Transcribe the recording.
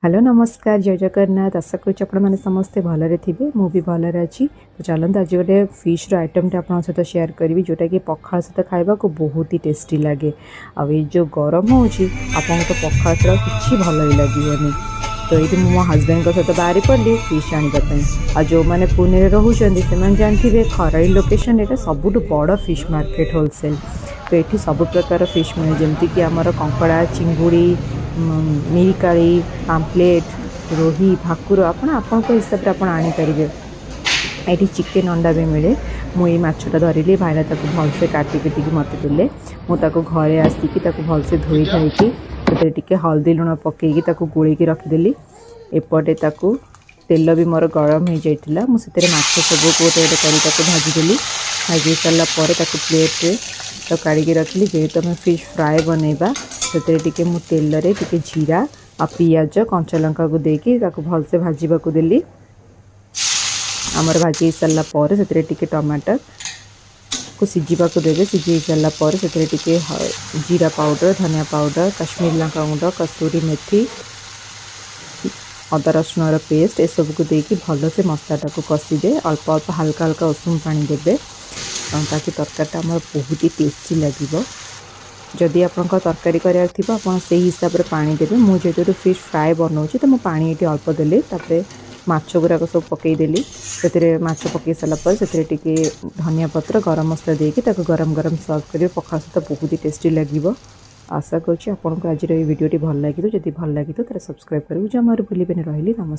Hello नमस्कार जय जगन्नाथ आशा करुच्ची आपने समस्ते भलरे थे मुझे भलरे अच्छी तो चलते आज गोटे फिश्र आइटम आप सहित सेयार करी जोटा कि पखाल सहित खावा को बहुत ही टेस्टी लगे आई जो गरम हो तो पखाल छड़ा कि भल ही लगे तो ये मो हजबैंड सहित बाहरी पड़ी फिश आने आ जो मैंने पुणे में रोचे से जानते खराई लोकेशन यहाँ सबुठ बड़ फिश मार्केट होलसेल तो ये सब प्रकार फिश मिले जमीक आमर कंकड़ा चिंगुड़ी मिरिकाली पाम्पलेट रोही भाकुर आपण हिसाब से आप आनीपारे ये चिकेन अंडा भी मिले मुझे माछटा धरली भाईना भलसे काटिकी मत देले मुझे घरे आसिकी भलसे धोई धाई टे हल्दी लुण पकईकी गोल रखिदेली एपटे तेल भी मोर गरम हो जाता मुझे माछ सब गोटे गोटे कर भाजीदेली भाजी सारापर प्लेट्रे तो काढ़ी रखिली जेहेतु आम फिश फ्राए बनइबा से तेल टे जीरा आ पियाज कंचा लंका को देकी भलसे भाजवा को देली आमर भाजी सारापर से टमाटर को सिझा को देवे सिझे सारापर से जीरा पाउडर धनिया पाउडर काश्मीर लंका गुंड कस्तूरी मेथी अदा रसुण पेस्ट एसबू को देकी भलसे मसलाटा को कषिदे अल्प अल्प हल्का हल्का उषुम पानी देवे ताकि तरकारीटा आम बहुत ही टेस्टी लगे जदि आप तरकारी कर हिसाब से पानी देवे मुझे जेहतु फिश फ्राए बनाऊँगी तो मुझे पानी ये अल्प देली माछ गुराक सब पकईदेली से माछ पकई सारापर से धनिया पत्र गरम मसला देकी गरम गरम सर्व करेंगे पखाल सहित बहुत ही टेस्टी लगे आशा करुँच आपको आज भिडियोटी भल लगे जदि भल लगे तो सब्सक्राइब करेंगे जमार भूलें रही नमस्कार।